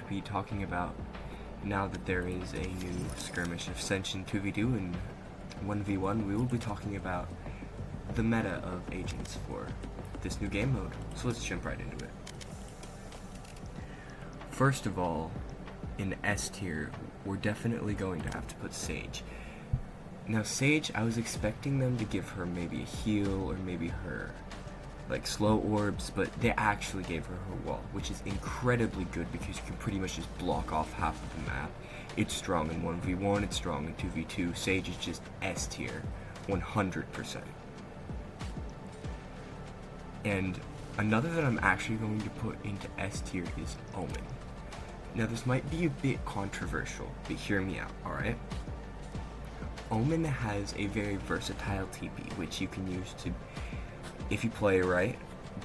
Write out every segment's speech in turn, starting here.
be talking about, now that there is a new skirmish of Ascension 2v2 and 1v1, we will be talking about the meta of agents for this new game mode. So let's jump right into it. First of all, in S tier, we're definitely going to have to put Sage. Now Sage, I was expecting them to give her maybe a heal or maybe her like slow orbs, but they actually gave her her wall, which is incredibly good because you can pretty much just block off half of the map. It's strong in 1v1, it's strong in 2v2. Sage is just S tier, 100%. And another that I'm actually going to put into S tier is Omen. Now this might be a bit controversial, but hear me out, alright? Omen has a very versatile TP, which you can use to, if you play right,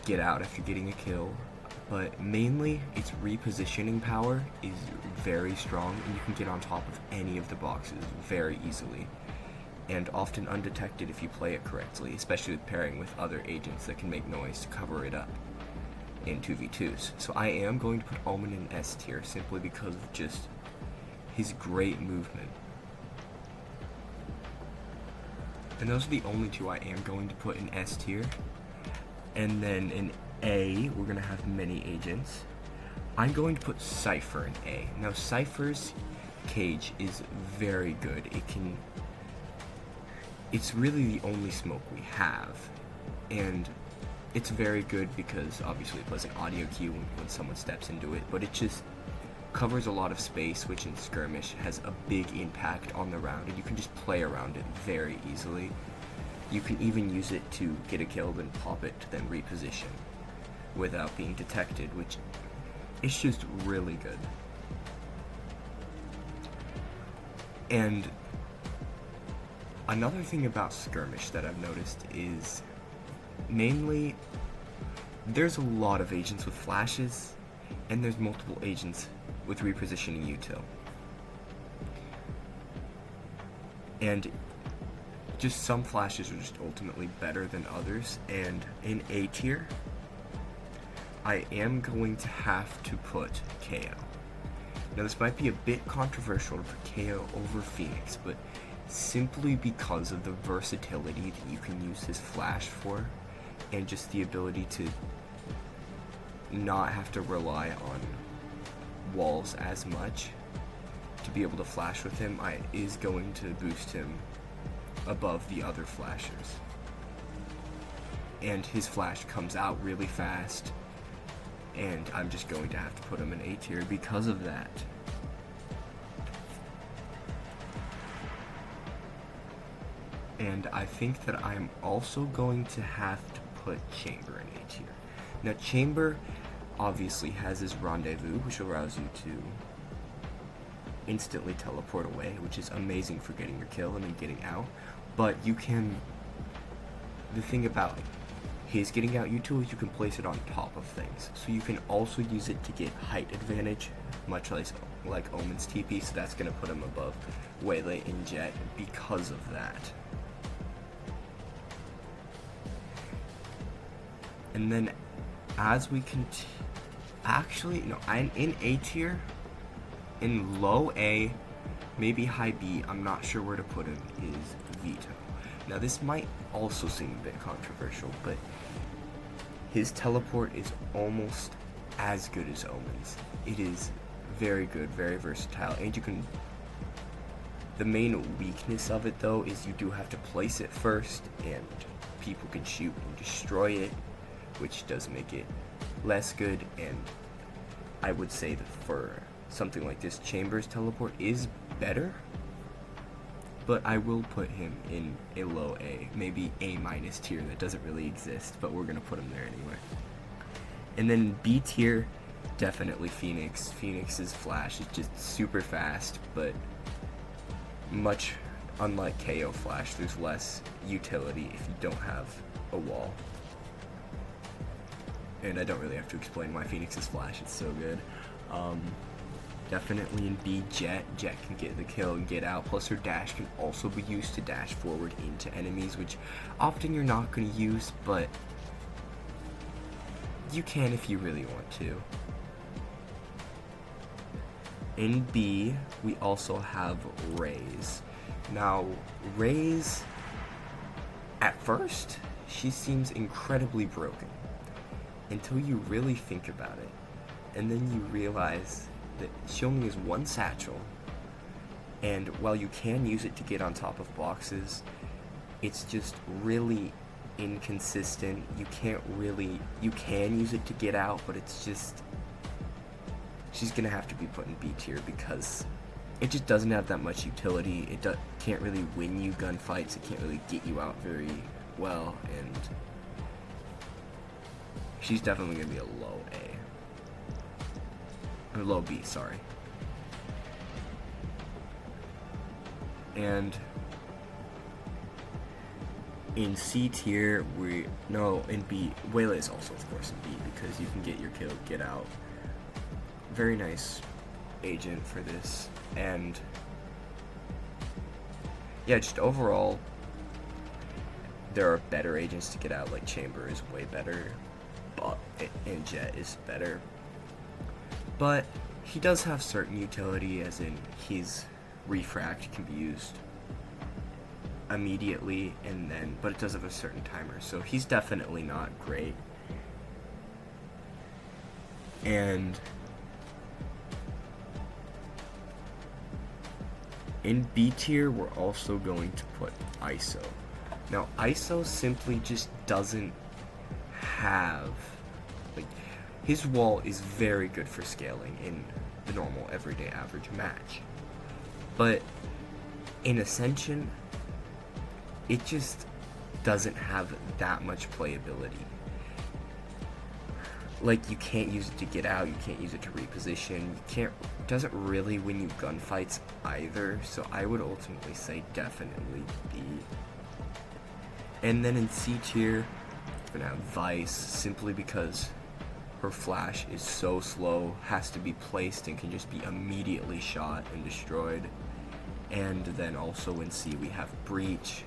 get out after getting a kill, but mainly its repositioning power is very strong and you can get on top of any of the boxes very easily, and often undetected if you play it correctly, especially with pairing with other agents that can make noise to cover it up in 2v2s. So I am going to put Omen in S tier simply because of just his great movement. And those are the only two I am going to put in S tier. And then in A, we're going to have many agents. I'm going to put Cypher in A. Now Cypher's cage is very good. It's really the only smoke we have. And it's very good because obviously it plays an audio cue when someone steps into it, but it just covers a lot of space, which in skirmish has a big impact on the round, and you can just play around it very easily. You can even use it to get a kill, then pop it, to then reposition without being detected, which is just really good. And another thing about skirmish that I've noticed is mainly there's a lot of agents with flashes, and there's multiple agents with repositioning util. And just some flashes are just ultimately better than others, and in A tier, I am going to have to put KO. Now this might be a bit controversial to put KO over Phoenix, but simply because of the versatility that you can use his flash for, and just the ability to not have to rely on walls as much to be able to flash with him, is going to boost him above the other flashers. And his flash comes out really fast, and I'm just going to have to put him in A tier because of that. And I think that I'm also going to have to put Chamber in A tier. Now Chamber obviously has his rendezvous, which allows you to instantly teleport away, which is amazing for getting your kill and then getting out. But you can, the thing about his getting out util is you can place it on top of things. So you can also use it to get height advantage, much like Omen's TP, so that's going to put him above Waylay and Jet because of that. And then as we continue, actually, no, I'm in A tier. In low A, maybe high B, I'm not sure where to put him, is Vito. Now this might also seem a bit controversial, but his teleport is almost as good as Omen's. It is very good, very versatile, and you can, the main weakness of it though is you do have to place it first, and people can shoot and destroy it, which does make it less good. And I would say that for something like this, Chamber's teleport is better, but I will put him in a low A, maybe A minus tier that doesn't really exist, but we're gonna put him there anyway. And then B tier, definitely Phoenix. Phoenix's flash is just super fast, but much unlike KO flash, there's less utility if you don't have a wall. And I don't really have to explain why Phoenix's flash is so good. Definitely in B, Jet can get the kill and get out, plus her dash can also be used to dash forward into enemies, which often you're not going to use, but you can if you really want to. In B, we also have Raze. Now, Raze, at first, she seems incredibly broken until you really think about it. And then you realize that she only has one satchel, and while you can use it to get on top of boxes, it's just really inconsistent. You can use it to get out, but it's just, she's gonna have to be put in B tier because it just doesn't have that much utility. It can't really win you gunfights. It can't really get you out very well, and she's definitely gonna be a low A. Or low B, sorry. And in C tier, in B, Wayla is also, of course, in B because you can get your kill, get out. Very nice agent for this. And yeah, just overall, there are better agents to get out, like Chamber is way better, and Jet is better. But he does have certain utility, as in his refract can be used immediately, but it does have a certain timer, so he's definitely not great. And in B tier, we're also going to put ISO. Now, ISO simply just doesn't have, his wall is very good for scaling in the normal everyday average match. But in Ascension, it just doesn't have that much playability. You can't use it to get out, you can't use it to reposition, it doesn't really win you gunfights either, so I would ultimately say definitely B. And then in C tier, we're gonna have Vice, simply because her flash is so slow, has to be placed, and can just be immediately shot and destroyed. And then also in C we have Breach,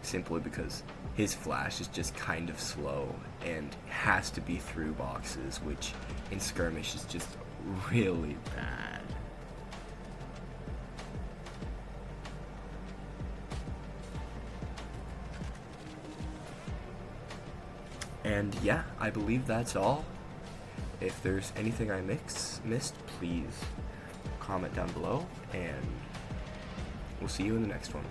simply because his flash is just kind of slow and has to be through boxes, which in skirmish is just really bad. And yeah, I believe that's all. If there's anything I missed, please comment down below, and we'll see you in the next one.